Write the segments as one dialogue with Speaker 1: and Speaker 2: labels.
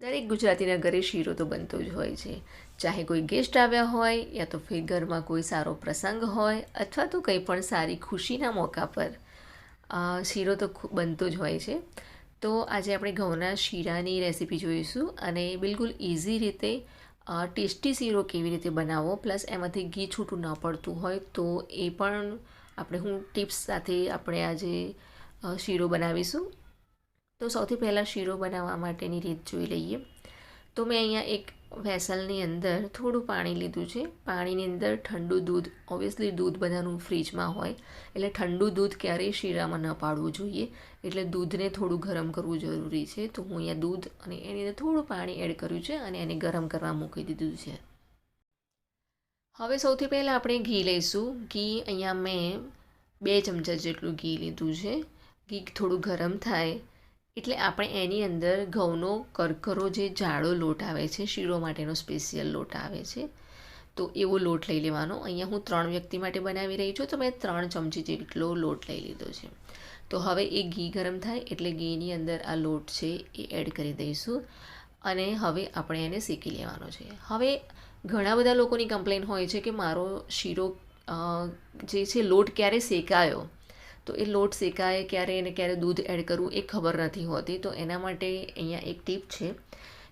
Speaker 1: દરેક ગુજરાતીના ઘરે શીરો તો બનતો જ હોય છે. ચાહે કોઈ ગેસ્ટ આવ્યા હોય યા તો ફિર ઘરમાં કોઈ સારો પ્રસંગ હોય અથવા તો કંઈ પણ સારી ખુશીના મોકા પર શીરો તો બનતો જ હોય છે. તો આજે આપણે ઘઉંના શીરાની રેસીપી જોઈશું અને બિલકુલ ઇઝી રીતે ટેસ્ટી શીરો કેવી રીતે બનાવવો, પ્લસ એમાંથી ઘી છૂટું ન પડતું હોય તો એ પણ હું ટિપ્સ સાથે આપણે આજે શીરો બનાવીશું. તો સૌથી પહેલાં શીરો બનાવવા માટેની રીત જોઈ લઈએ. તો મેં અહીંયા એક વેસલની અંદર થોડું પાણી લીધું છે. પાણીની અંદર ઠંડુ દૂધ, ઓબ્વિયસલી દૂધ બધાનું ફ્રીજમાં હોય એટલે ઠંડુ દૂધ ક્યારેય શીરામાં ન પાડવું જોઈએ, એટલે દૂધને થોડું ગરમ કરવું જરૂરી છે. તો હું અહીંયા દૂધ અને એની અંદર થોડું પાણી એડ કર્યું છે અને એને ગરમ કરવા મૂકી દીધું છે. હવે સૌથી પહેલાં આપણે ઘી લઈશું. ઘી અહીંયા મેં 2 ચમચા જેટલું ઘી લીધું છે. ઘી થોડું ગરમ થાય એટલે આપણે એની અંદર ઘઉંનો કરકરો જે જાડો લોટ આવે છે, શીરો માટેનો સ્પેશિયલ લોટ આવે છે, તો એવો લોટ લઈ લેવાનો. અહીંયા હું 3 વ્યક્તિ માટે બનાવી રહી છું, તો મેં 3 ચમચી જેટલો લોટ લઈ લીધો છે. તો હવે એ ઘી ગરમ થાય એટલે ઘીની અંદર આ લોટ છે એ એડ કરી દઈશું અને હવે આપણે એને શેકી લેવાનો છે. હવે ઘણા બધા લોકોની કમ્પ્લેન હોય છે કે મારો શીરો જે છે લોટ ક્યારે શેકાયો, તો એ લોટ શેકાય ક્યારે અને ક્યારે દૂધ એડ કરવું એ ખબર નથી હોતી. તો એના માટે અહીંયા એક ટીપ છે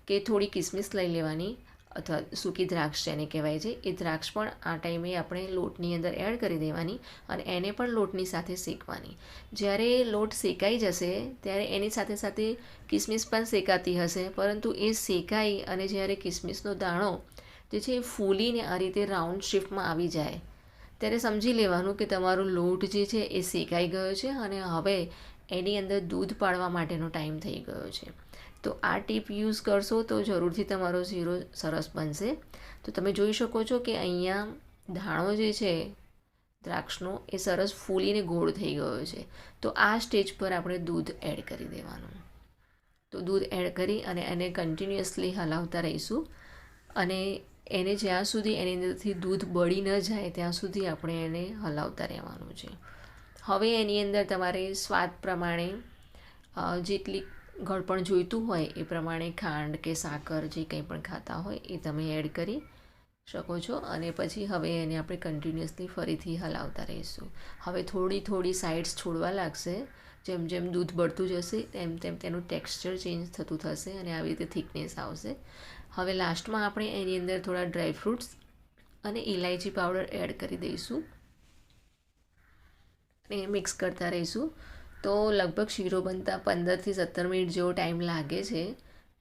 Speaker 1: કે થોડી કિસમિસ લઈ લેવાની અથવા સૂકી દ્રાક્ષ જેને કહેવાય છે, એ દ્રાક્ષ પણ આ ટાઈમે આપણે લોટની અંદર એડ કરી દેવાની અને એને પણ લોટની સાથે શેકવાની. જ્યારે લોટ શેકાઈ જશે ત્યારે એની સાથે સાથે કિસમિસ પણ શેકાતી હશે, પરંતુ એ શેકાઈ અને જ્યારે કિસમિસનો દાણો જે છે એ ફૂલીને આ રીતે રાઉન્ડ શેપમાં આવી જાય ત્યારે સમજી લેવાનું કે તમારો લોટ જે છે એ શેકાઈ ગયો છે અને હવે એની અંદર દૂધ પાડવા માટેનો ટાઈમ થઈ ગયો છે. તો આ ટીપ યુઝ કરશો તો જરૂરથી તમારો શીરો સરસ બનશે. તો તમે જોઈ શકો છો કે અહીંયા દાણો જે છે દ્રાક્ષનો એ સરસ ફૂલીને ગોળ થઈ ગયો છે. તો આ સ્ટેજ પર આપણે દૂધ એડ કરી દેવાનું. તો દૂધ એડ કરી અને એને કન્ટિન્યુઅસલી હલાવતા રહીશું અને એને જ્યાં સુધી એની અંદરથી દૂધ બળી ન જાય ત્યાં સુધી આપણે એને હલાવતા રહેવાનું છે. હવે એની અંદર તમારે સ્વાદ પ્રમાણે જેટલી ગળપણ જોઈતું હોય એ પ્રમાણે ખાંડ કે સાકર જે કંઈ પણ ખાતા હોય એ તમે એડ કરી શકો છો અને પછી હવે એને આપણે કન્ટિન્યુઅસલી ફરીથી હલાવતા રહીશું. હવે થોડી થોડી સાઇડ્સ છોડવા લાગશે. જેમ જેમ દૂધ બળતું જશે તેમ તેમ તેનું ટેક્સચર ચેન્જ થતું થશે અને આવી રીતે થિકનેસ આવશે. હવે લાસ્ટમાં આપણે એની અંદર થોડા ડ્રાયફ્રૂટ્સ અને ઇલાયચી પાવડર એડ કરી દઈશું અને મિક્સ કરતા રહીશું. તો લગભગ શીરો બનતા 15થી 17 મિનિટ જેવો ટાઈમ લાગે છે,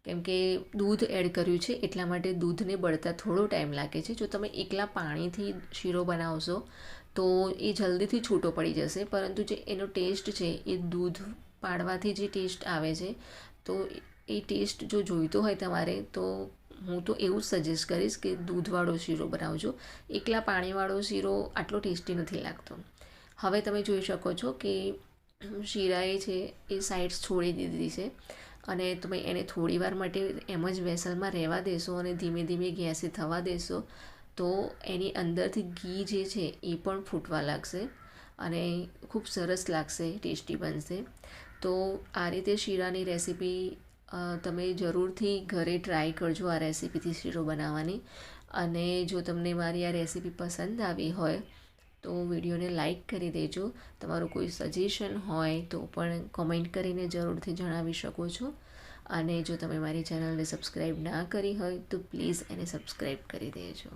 Speaker 1: કેમ કે દૂધ એડ કર્યું છે એટલા માટે દૂધને બળતા થોડો ટાઈમ લાગે છે. જો તમે એકલા પાણીથી શીરો બનાવશો તો એ જલ્દીથી છૂટો પડી જશે, પરંતુ જે એનો ટેસ્ટ છે એ દૂધ પાડવાથી જે ટેસ્ટ આવે છે, તો એ ટેસ્ટ જો જોઈતો હોય તમારે તો હું તો એવું જ સજેસ્ટ કરીશ કે દૂધવાળો શીરો બનાવજો. એકલા પાણીવાળો શીરો આટલો ટેસ્ટી નથી લાગતો. હવે તમે જોઈ શકો છો કે શીરાએ છે એ સાઇડ્સ છોડી દીધી છે અને તમે એને થોડી વાર માટે એમ જ વેસલમાં રહેવા દેશો અને ધીમે ધીમે ગેસે થવા દેશો તો એની અંદરથી ઘી જે છે એ પણ ફૂટવા લાગશે અને ખૂબ સરસ લાગશે, ટેસ્ટી બનશે. તો આ રીતે શીરાની રેસીપી તમે જરૂરથી ઘરે ટ્રાય કરજો આ રેસીપીથી શીરો બનાવવાની. અને જો તમને મારી આ રેસીપી પસંદ આવી હોય તો વિડીયોને લાઈક કરી દેજો. તમારું કોઈ સજેશન હોય તો પણ કોમેન્ટ કરીને જરૂરથી જણાવી શકો છો. અને જો તમે મારી ચેનલને સબસ્ક્રાઈબ ના કરી હોય તો પ્લીઝ એને સબસ્ક્રાઈબ કરી દેજો.